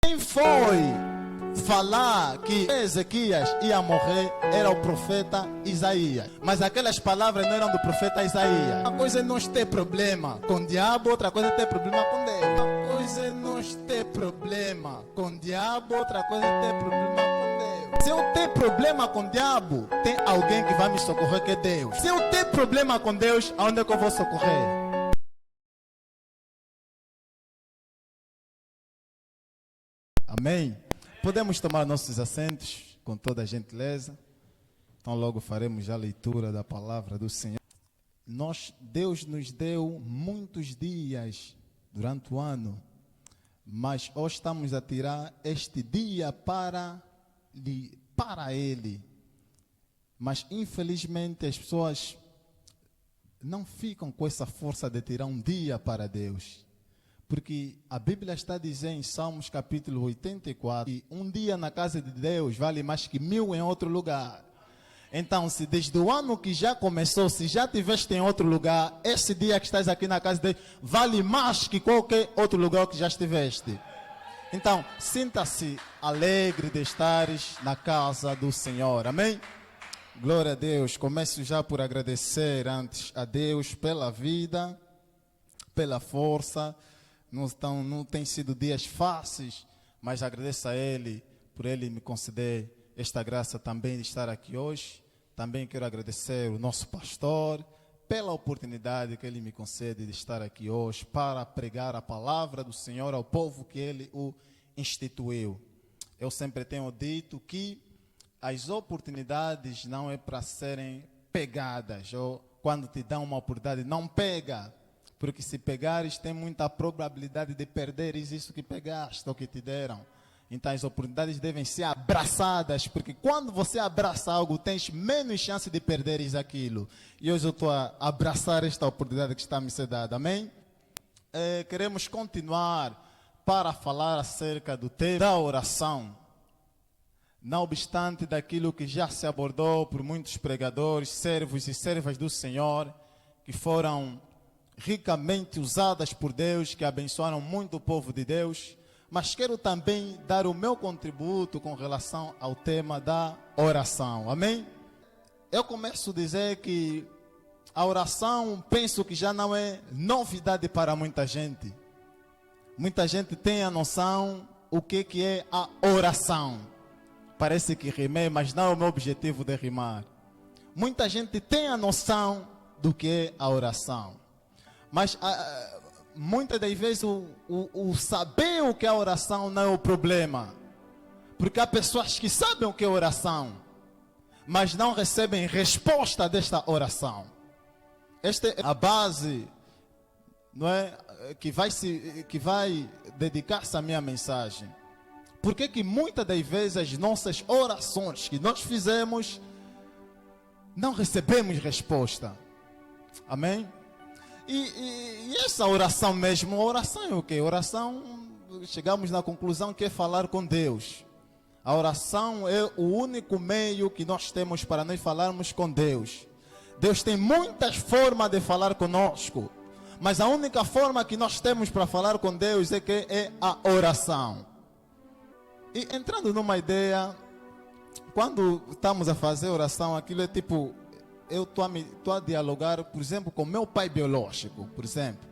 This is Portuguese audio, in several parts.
Quem foi falar que Ezequias ia morrer era o profeta Isaías. Mas aquelas palavras não eram do profeta Isaías. Uma coisa é nós ter problema com o diabo, outra coisa é ter problema com Deus. Uma coisa é nós ter problema com o diabo, outra coisa é ter problema com Deus. Se eu ter problema com o diabo, tem alguém que vai me socorrer, que é Deus. Se eu ter problema com Deus, aonde é que eu vou socorrer? Amém? Podemos tomar nossos assentos com toda a gentileza. Então logo faremos a leitura da palavra do Senhor. Deus nos deu muitos dias durante o ano, mas hoje estamos a tirar este dia para Ele. Mas infelizmente as pessoas não ficam com essa força de tirar um dia para Deus. Porque a Bíblia está dizendo em Salmos capítulo 84 que um dia na casa de Deus vale mais que 1000 em outro lugar. Então, se desde o ano que já começou, se já estiveste em outro lugar, esse dia que estás aqui na casa de Deus vale mais que qualquer outro lugar que já estiveste. Então, sinta-se alegre de estares na casa do Senhor. Amém? Glória a Deus. Começo já por agradecer antes a Deus pela vida, pela força. Não tem sido dias fáceis, mas agradeço a Ele por Ele me conceder esta graça também de estar aqui hoje. Também quero agradecer o nosso pastor pela oportunidade que Ele me concede de estar aqui hoje para pregar a palavra do Senhor ao povo que Ele o instituiu. Eu sempre tenho dito que as oportunidades não é para serem pegadas, ou quando te dão uma oportunidade, não pega. Porque se pegares, tem muita probabilidade de perderes isso que pegaste ou que te deram. Então as oportunidades devem ser abraçadas, porque quando você abraça algo, tens menos chance de perderes aquilo. E hoje eu estou a abraçar esta oportunidade que está me sendo dada. Amém? Queremos continuar para falar acerca do tema da oração. Não obstante daquilo que já se abordou por muitos pregadores, servos e servas do Senhor, que foram ricamente usadas por Deus, que abençoaram muito o povo de Deus, mas quero também dar o meu contributo com relação ao tema da oração. Amém? Eu começo a dizer que a oração, penso que já não é novidade para muita gente. Muita gente tem a noção o que é a oração. Parece que rimei, mas não é o meu objetivo de rimar. Muita gente tem a noção do que é a oração. Mas muitas das vezes o saber o que é oração não é o problema. Porque há pessoas que sabem o que é oração, mas não recebem resposta desta oração. Esta é a base, não é, que vai dedicar-se à minha mensagem. Porque que muitas das vezes as nossas orações que nós fizemos, não recebemos resposta. Amém? E essa oração mesmo, a oração é o quê? Oração, chegamos na conclusão que é falar com Deus. A oração é o único meio que nós temos para nós falarmos com Deus. Deus tem muitas formas de falar conosco, mas a única forma que nós temos para falar com Deus é a oração. E entrando numa ideia, quando estamos a fazer oração, aquilo é tipo... Eu estou a dialogar, por exemplo, com meu pai biológico, por exemplo.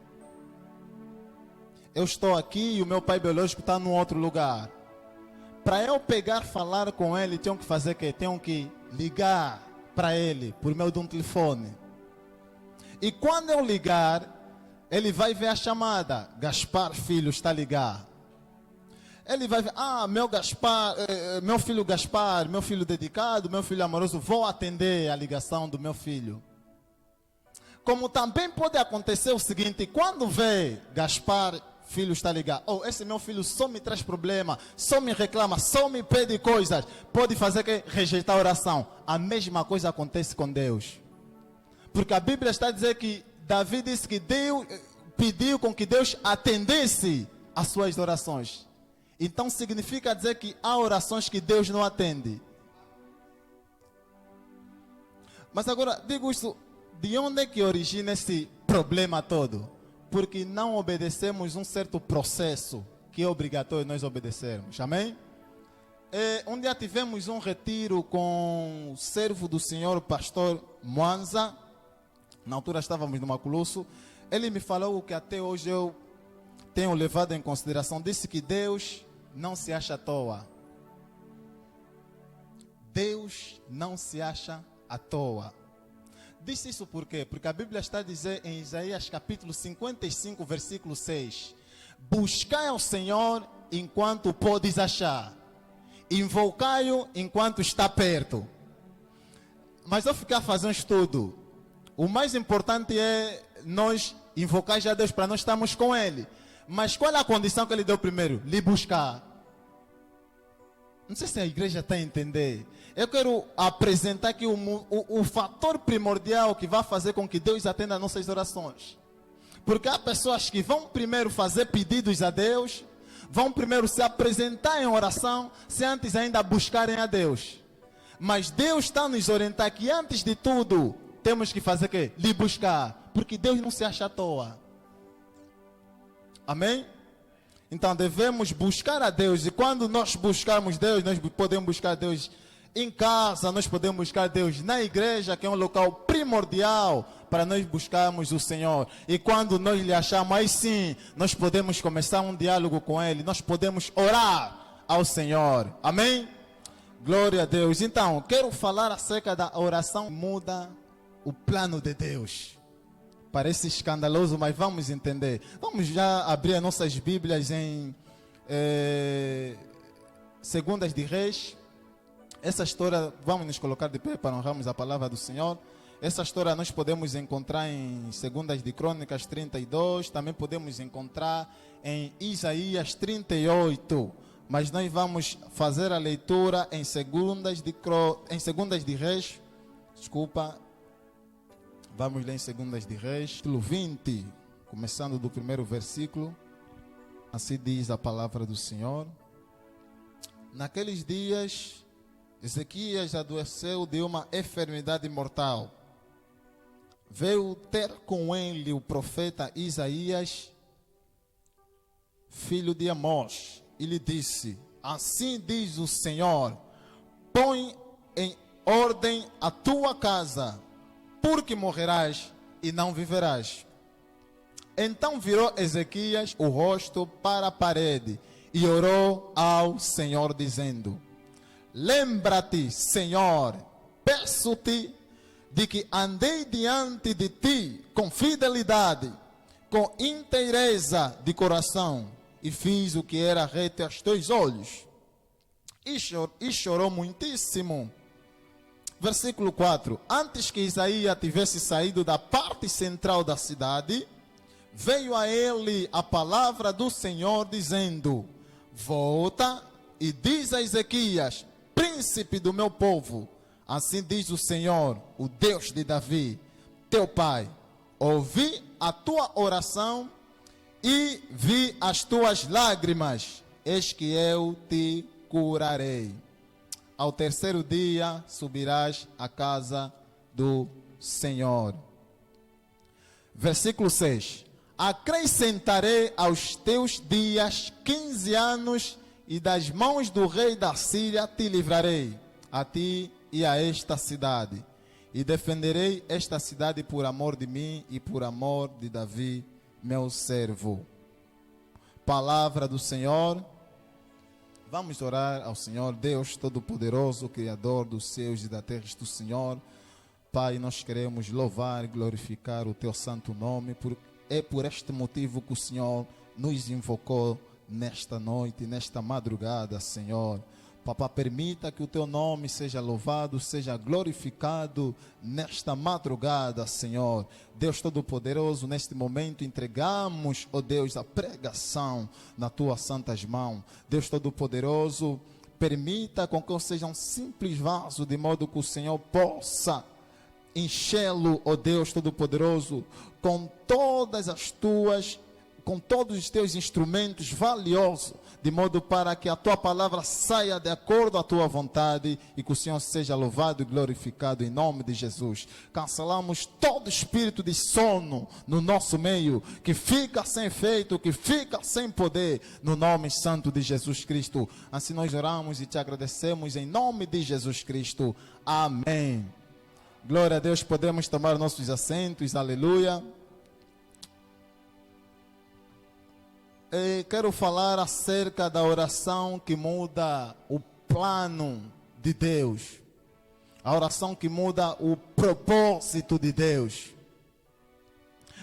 Eu estou aqui e o meu pai biológico está num outro lugar. Para eu falar com ele, tenho que fazer o quê? Tenho que ligar para ele por meio de um telefone. E quando eu ligar, ele vai ver a chamada. Gaspar, filho, está a ligar. Ele vai ver, meu filho Gaspar, meu filho dedicado, meu filho amoroso, vou atender a ligação do meu filho. Como também pode acontecer o seguinte, quando vê Gaspar, filho está ligado, esse meu filho só me traz problema, só me reclama, só me pede coisas, pode fazer que rejeitar a oração. A mesma coisa acontece com Deus. Porque a Bíblia está a dizer que Davi disse que Deus pediu com que Deus atendesse às suas orações. Então significa dizer que há orações que Deus não atende. Mas agora, digo isso, de onde é que origina esse problema todo? Porque não obedecemos um certo processo que é obrigatório nós obedecermos. Amém? Um dia tivemos um retiro com o servo do Senhor, pastor Mwanza. Na altura estávamos no Maculusso. Ele me falou o que até hoje eu tenho levado em consideração. Disse que Deus não se acha à toa. Deus não se acha à toa. Disse isso por quê? Porque a Bíblia está a dizer em Isaías capítulo 55, versículo 6. Buscai ao Senhor enquanto podes achar. Invocai-o enquanto está perto. Mas eu ficar fazendo um estudo. O mais importante é nós invocar já Deus para nós estarmos com Ele. Mas qual é a condição que Ele deu primeiro? Lhe buscar. Não sei se a igreja está a entender. Eu quero apresentar aqui o fator primordial que vai fazer com que Deus atenda as nossas orações. Porque há pessoas que vão primeiro fazer pedidos a Deus, vão primeiro se apresentar em oração, se antes ainda buscarem a Deus. Mas Deus está nos orientar que antes de tudo, temos que fazer o quê? Lhe buscar. Porque Deus não se acha à toa. Amém? Então devemos buscar a Deus. E quando nós buscarmos Deus, nós podemos buscar Deus em casa, nós podemos buscar Deus na igreja, que é um local primordial para nós buscarmos o Senhor. E quando nós lhe achamos, aí sim, nós podemos começar um diálogo com Ele. Nós podemos orar ao Senhor. Amém? Glória a Deus. Então, quero falar acerca da oração. Muda o plano de Deus. Parece escandaloso, mas vamos entender. Vamos já abrir as nossas Bíblias em Segundas de Reis. Essa história, vamos nos colocar de pé para honrarmos a palavra do Senhor. Essa história nós podemos encontrar em Segundas de Crônicas 32. Também podemos encontrar em Isaías 38. Mas nós vamos fazer a leitura em Segundas de Reis. Desculpa. Vamos ler em Segundas de Reis, capítulo 20, começando do primeiro versículo. Assim diz a palavra do Senhor. Naqueles dias, Ezequias adoeceu de uma enfermidade mortal. Veio ter com ele o profeta Isaías, filho de Amós, e lhe disse: assim diz o Senhor, põe em ordem a tua casa, porque morrerás e não viverás. Então virou Ezequias o rosto para a parede e orou ao Senhor dizendo: lembra-te, Senhor, peço-te de que andei diante de ti com fidelidade, com inteireza de coração, e fiz o que era reto aos teus olhos. E chorou muitíssimo. Versículo 4. Antes que Isaías tivesse saído da parte central da cidade, veio a ele a palavra do Senhor dizendo: volta e diz a Ezequias, príncipe do meu povo, assim diz o Senhor, o Deus de Davi, teu pai, ouvi a tua oração e vi as tuas lágrimas, eis que eu te curarei. Ao terceiro dia subirás à casa do Senhor. Versículo 6. Acrescentarei aos teus dias 15 anos, e das mãos do rei da Síria te livrarei, a ti e a esta cidade. E defenderei esta cidade por amor de mim e por amor de Davi, meu servo. Palavra do Senhor. Vamos orar ao Senhor, Deus Todo-Poderoso, Criador dos céus e da terra, do Senhor. Pai, nós queremos louvar e glorificar o Teu santo nome. É por este motivo que o Senhor nos invocou nesta noite, nesta madrugada, Senhor. Papá, permita que o Teu nome seja louvado, seja glorificado nesta madrugada, Senhor. Deus Todo-Poderoso, neste momento entregamos, ó Deus, a pregação na Tuas santas mãos. Deus Todo-Poderoso, permita com que eu seja um simples vaso, de modo que o Senhor possa enchê-lo, ó Deus Todo-Poderoso, com todas as Tuas com todos os teus instrumentos valiosos, de modo para que a tua palavra saia de acordo à tua vontade e que o Senhor seja louvado e glorificado em nome de Jesus. Cancelamos todo espírito de sono no nosso meio, que fica sem efeito, que fica sem poder, no nome santo de Jesus Cristo. Assim nós oramos e te agradecemos em nome de Jesus Cristo. Amém. Glória a Deus, podemos tomar nossos assentos, aleluia. Quero falar acerca da oração que muda o plano de Deus. A oração que muda o propósito de Deus.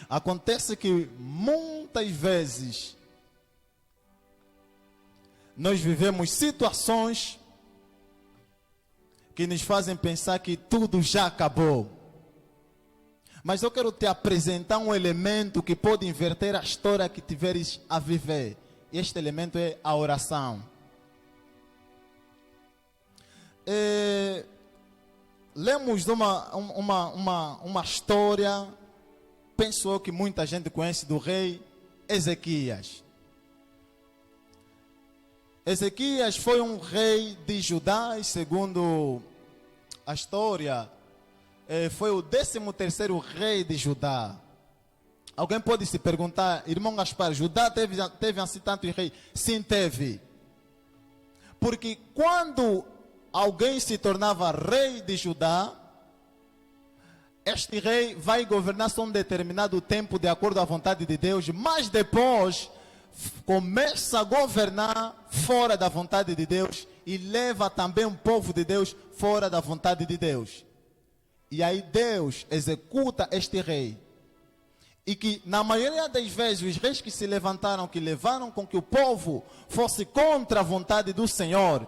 Acontece que muitas vezes nós vivemos situações que nos fazem pensar que tudo já acabou. Mas eu quero te apresentar um elemento que pode inverter a história que tiveres a viver. E este elemento é a oração. Lemos uma história, penso eu que muita gente conhece, do rei Ezequias. Ezequias foi um rei de Judá e, segundo a história, foi o 13º rei de Judá. Alguém pode se perguntar, irmão Gaspar, Judá teve assim tantos reis? Sim, teve. Porque quando alguém se tornava rei de Judá, este rei vai governar só um determinado tempo de acordo à vontade de Deus, mas depois começa a governar fora da vontade de Deus e leva também o povo de Deus fora da vontade de Deus. E aí Deus executa este rei. E que na maioria das vezes os reis que se levantaram, que levaram com que o povo fosse contra a vontade do Senhor,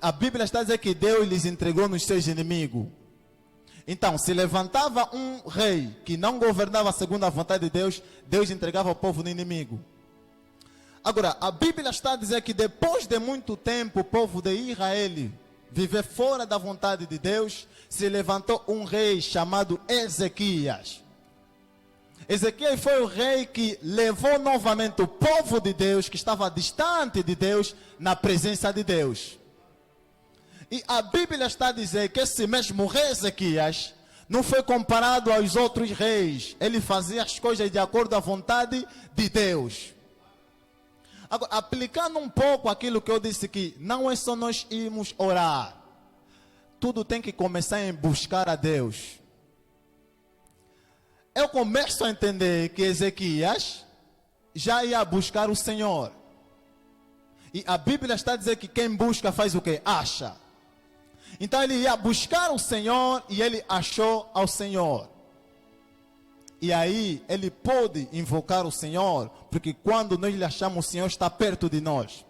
a Bíblia está a dizer que Deus lhes entregou nos seus inimigos. Então, se levantava um rei que não governava segundo a vontade de Deus, Deus entregava o povo no inimigo. Agora, a Bíblia está a dizer que depois de muito tempo, o povo de Israel viver fora da vontade de Deus, se levantou um rei chamado Ezequias. Ezequias foi o rei que levou novamente o povo de Deus, que estava distante de Deus, na presença de Deus. E a Bíblia está a dizer que esse mesmo rei Ezequias não foi comparado aos outros reis. Ele fazia as coisas de acordo à vontade de Deus. Agora, aplicando um pouco aquilo que eu disse, que não é só nós irmos orar. Tudo tem que começar em buscar a Deus. Eu começo a entender que Ezequias já ia buscar o Senhor. E a Bíblia está a dizer que quem busca faz o quê? Acha. Então ele ia buscar o Senhor e ele achou ao Senhor. E aí ele pôde invocar o Senhor, porque quando nós lhe achamos, o Senhor está perto de nós.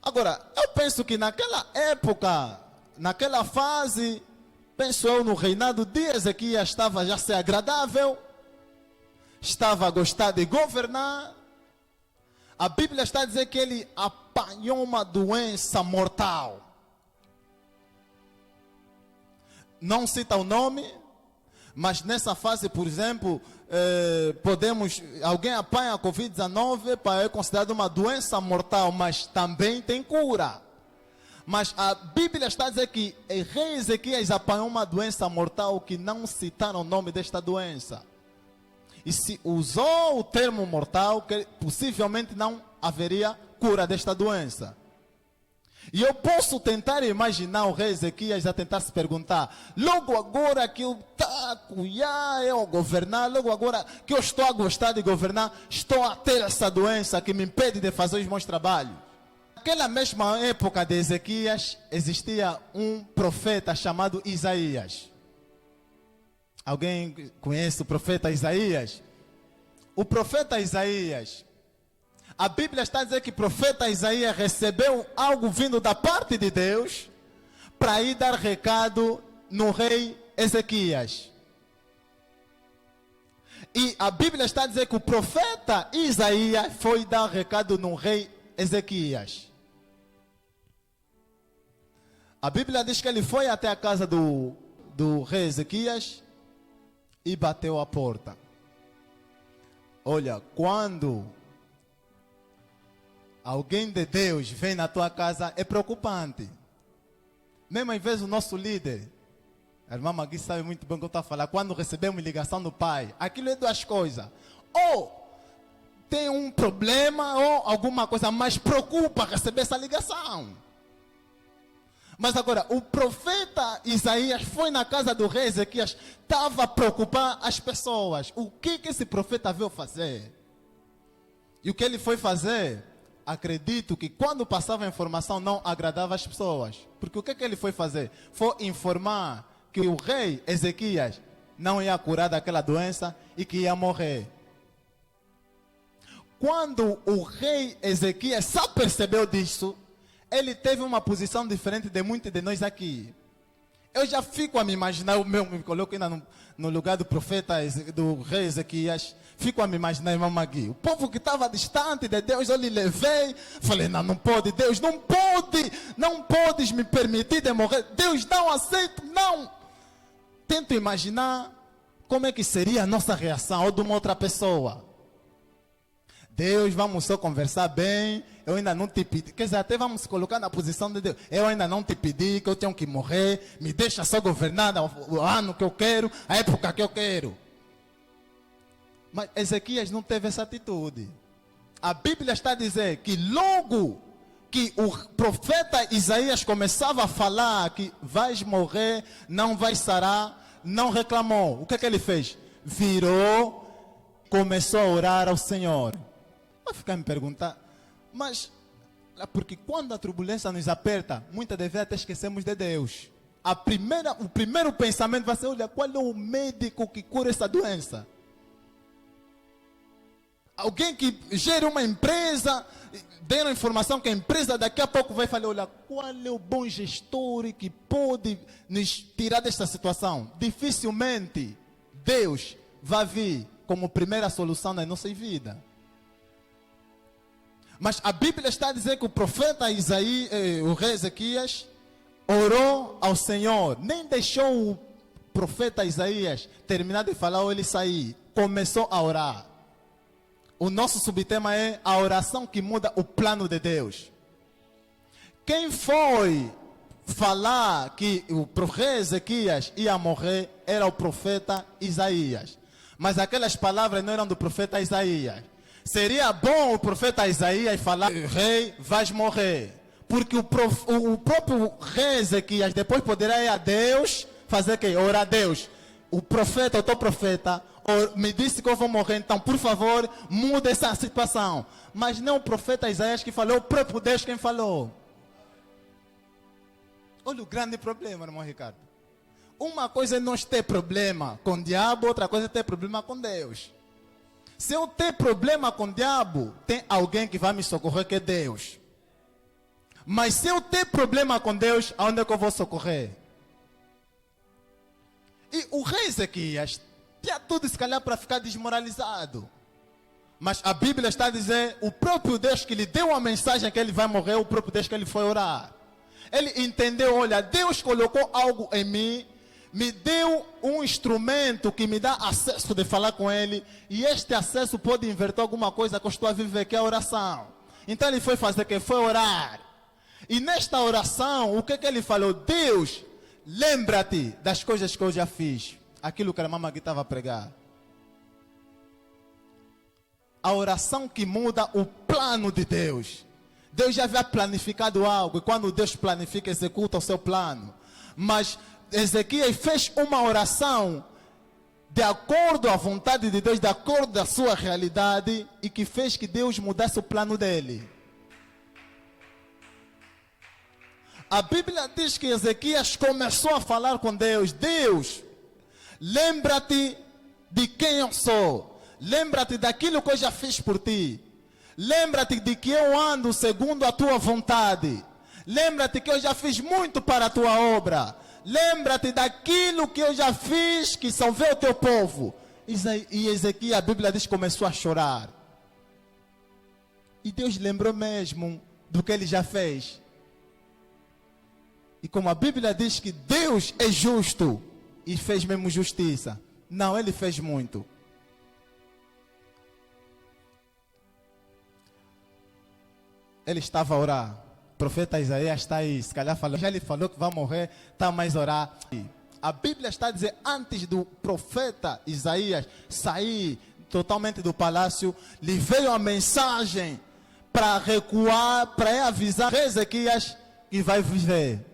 Agora, eu penso que naquela época, naquela fase, penso eu, no reinado de Ezequias, estava já a ser agradável, estava a gostar de governar. A Bíblia está a dizer que ele apanhou uma doença mortal. Não cita o nome, mas nessa fase, por exemplo, alguém apanha a Covid-19, é considerado uma doença mortal, mas também tem cura. Mas a Bíblia está a dizer que o rei Ezequias apanhou uma doença mortal que não citaram o nome desta doença. E se usou o termo mortal, que possivelmente não haveria cura desta doença. E eu posso tentar imaginar o rei Ezequias a tentar se perguntar: logo agora que eu estou a governar, logo agora que eu estou a gostar de governar, estou a ter essa doença que me impede de fazer os meus trabalhos. Naquela mesma época de Ezequias, existia um profeta chamado Isaías. Alguém conhece o profeta Isaías? O profeta Isaías, a Bíblia está a dizer que o profeta Isaías recebeu algo vindo da parte de Deus para ir dar recado no rei Ezequias. E a Bíblia está a dizer que o profeta Isaías foi dar recado no rei Ezequias. A Bíblia diz que ele foi até a casa do rei Ezequias e bateu a porta. Olha, quando alguém de Deus vem na tua casa, é preocupante. Mesmo às vezes o nosso líder, a irmã Magui sabe muito bem o que eu estou a falar, quando recebemos ligação do pai, aquilo é duas coisas. Ou tem um problema ou alguma coisa, mas preocupa receber essa ligação. Mas agora, o profeta Isaías foi na casa do rei Ezequias, estava a preocupar as pessoas. O que esse profeta veio fazer? E o que ele foi fazer? Acredito que quando passava a informação não agradava as pessoas. Porque o que ele foi fazer? Foi informar que o rei Ezequias não ia curar daquela doença e que ia morrer. Quando o rei Ezequias só percebeu disso, ele teve uma posição diferente de muitos de nós aqui. Eu já fico a me imaginar, me coloco ainda no lugar do profeta, do rei Ezequias, fico a me imaginar, irmão Magui, o povo que estava distante de Deus, eu lhe levei, falei, não pode, Deus, não podes me permitir de morrer, Deus, não aceito, não. Tento imaginar como é que seria a nossa reação, ou de uma outra pessoa. Deus, vamos só conversar bem, eu ainda não te pedi, quer dizer, até vamos se colocar na posição de Deus, eu ainda não te pedi que eu tenho que morrer, me deixa só governar o ano que eu quero, a época que eu quero. Mas Ezequias não teve essa atitude. A Bíblia está a dizer que logo que o profeta Isaías começava a falar que vais morrer, não vais sarar, não reclamou. O que ele fez? Virou, começou a orar ao Senhor. Vai ficar me perguntar, mas porque quando a turbulência nos aperta, muitas vezes até esquecemos de Deus. O primeiro pensamento vai ser, olha, qual é o médico que cura essa doença? Alguém que gera uma empresa, deram informação que a empresa daqui a pouco vai falar, olha, qual é o bom gestor que pode nos tirar desta situação? Dificilmente Deus vai vir como primeira solução na nossa vida. Mas a Bíblia está a dizer que o profeta Isaías, o rei Ezequias, orou ao Senhor. Nem deixou o profeta Isaías terminar de falar ou ele sair. Começou a orar. O nosso subtema é a oração que muda o plano de Deus. Quem foi falar que o rei Ezequias ia morrer era o profeta Isaías. Mas aquelas palavras não eram do profeta Isaías. Seria bom o profeta Isaías falar, rei, vais morrer. Porque o próprio rei Ezequias depois poderá ir a Deus, fazer o quê? Orar a Deus. O profeta, o teu profeta, me disse que eu vou morrer, então por favor, muda essa situação. Mas não o profeta Isaías que falou, o próprio Deus quem falou. Olha o grande problema, irmão Ricardo. Uma coisa é nós ter problema com o diabo, outra coisa é ter problema com Deus. Se eu ter problema com o diabo, tem alguém que vai me socorrer, que é Deus. Mas se eu ter problema com Deus, aonde é que eu vou socorrer? E o rei Ezequias tinha tudo, se calhar, para ficar desmoralizado. Mas a Bíblia está a dizer, o próprio Deus que lhe deu a mensagem que ele vai morrer, o próprio Deus que ele foi orar. Ele entendeu, olha, Deus colocou algo em mim, me deu um instrumento que me dá acesso de falar com ele, e este acesso pode inverter alguma coisa que eu estou a viver, que é a oração. Então ele foi fazer o que? Foi orar. E nesta oração, o que ele falou? Deus, lembra-te das coisas que eu já fiz. Aquilo que a irmã Magui estava a pregar. A oração que muda o plano de Deus. Deus já havia planificado algo, e quando Deus planifica, executa o seu plano. Mas Ezequias fez uma oração de acordo à vontade de Deus, de acordo à sua realidade, e que fez que Deus mudasse o plano dele. A Bíblia diz que Ezequias começou a falar com Deus. Deus, lembra-te de quem eu sou. Lembra-te daquilo que eu já fiz por ti. Lembra-te de que eu ando segundo a tua vontade. Lembra-te que eu já fiz muito para a tua obra. Lembra-te daquilo que eu já fiz, que salvei o teu povo. E Ezequias, a Bíblia diz, começou a chorar. E Deus lembrou mesmo do que ele já fez. E como a Bíblia diz que Deus é justo, e fez mesmo justiça. Não, ele fez muito. ele estava a orar. O profeta Isaías está aí, se calhar falou, já lhe falou que vai morrer, está mais a orar. A Bíblia está a dizer, antes do profeta Isaías sair totalmente do palácio, lhe veio a mensagem para recuar, para avisar Ezequias que vai viver.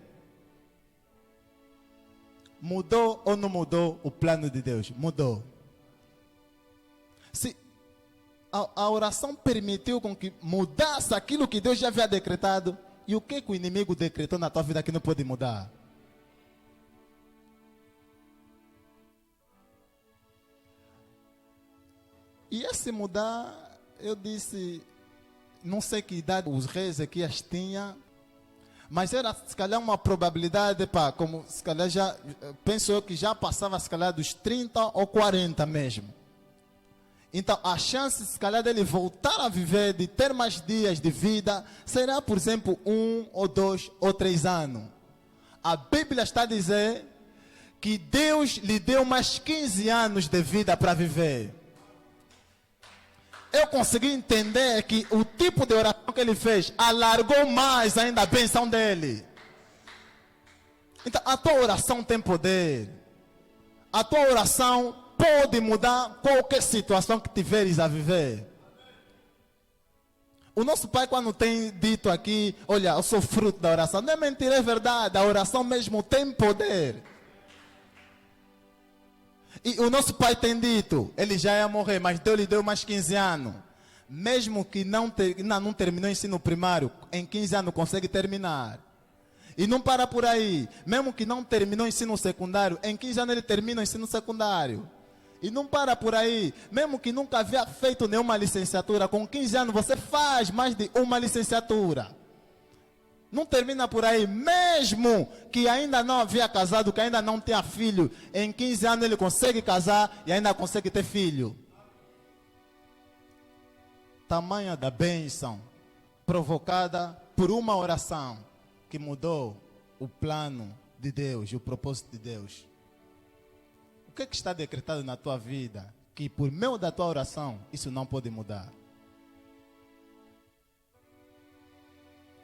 Mudou ou não mudou o plano de Deus? Mudou. Se a oração permitiu com que mudasse aquilo que Deus já havia decretado, e o que o inimigo decretou na tua vida que não pode mudar? E esse mudar, eu disse, não sei que idade os reis Ezequias tinham, mas era se calhar uma probabilidade, como se calhar já, penso eu que já passava se calhar dos 30 ou 40 mesmo. Então a chance se calhar dele voltar a viver, de ter mais dias de vida, será por exemplo 1 ou 2 ou 3 anos. A Bíblia está a dizer que Deus lhe deu mais 15 anos de vida para viver. Eu consegui entender que o tipo de oração que ele fez alargou mais ainda a bênção dele. Então, a tua oração tem poder. A tua oração pode mudar qualquer situação que tiveres a viver. O nosso pai, quando tem dito aqui, olha, eu sou fruto da oração, não é mentira, é verdade. A oração mesmo tem poder. E o nosso pai tem dito, ele já ia morrer, mas Deus lhe deu mais 15 anos. Mesmo que não terminou o ensino primário, em 15 anos consegue terminar. E não para por aí. Mesmo que não terminou o ensino secundário, em 15 anos ele termina o ensino secundário. E não para por aí. Mesmo que nunca havia feito nenhuma licenciatura, com 15 anos você faz mais de uma licenciatura. Não termina por aí, mesmo que ainda não havia casado, que ainda não tenha filho, em 15 anos ele consegue casar e ainda consegue ter filho. Tamanha da bênção provocada por uma oração que mudou o plano de Deus, o propósito de Deus. O que está decretado na tua vida que por meio da tua oração isso não pode mudar?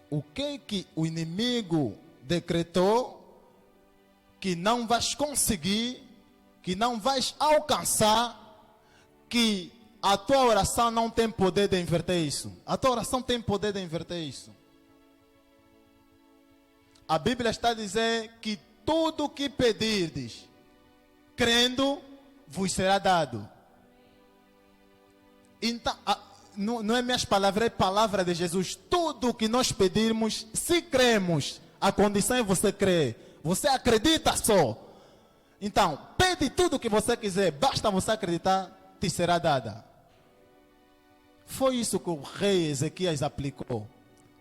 O que o inimigo decretou que não vais conseguir, que não vais alcançar, que a tua oração não tem poder de inverter isso. A tua oração tem poder de inverter isso. A Bíblia está a dizer que tudo o que pedirdes, crendo, vos será dado. Então, não é minhas palavras, é palavra de Jesus. Tudo o que nós pedirmos, se cremos, a condição é você crer. Você acredita só. Então, pede tudo o que você quiser, basta você acreditar, te será dada. Foi isso que o rei Ezequias aplicou.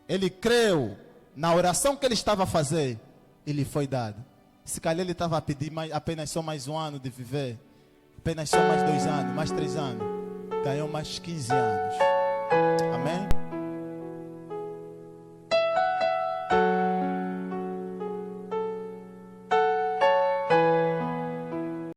Ele creu na oração que ele estava a fazer, e lhe foi dado. Se calhar ele estava a pedir apenas só mais 1 ano de viver, apenas só mais 2 anos, mais 3 anos. Ganhou mais 15 anos. Amém?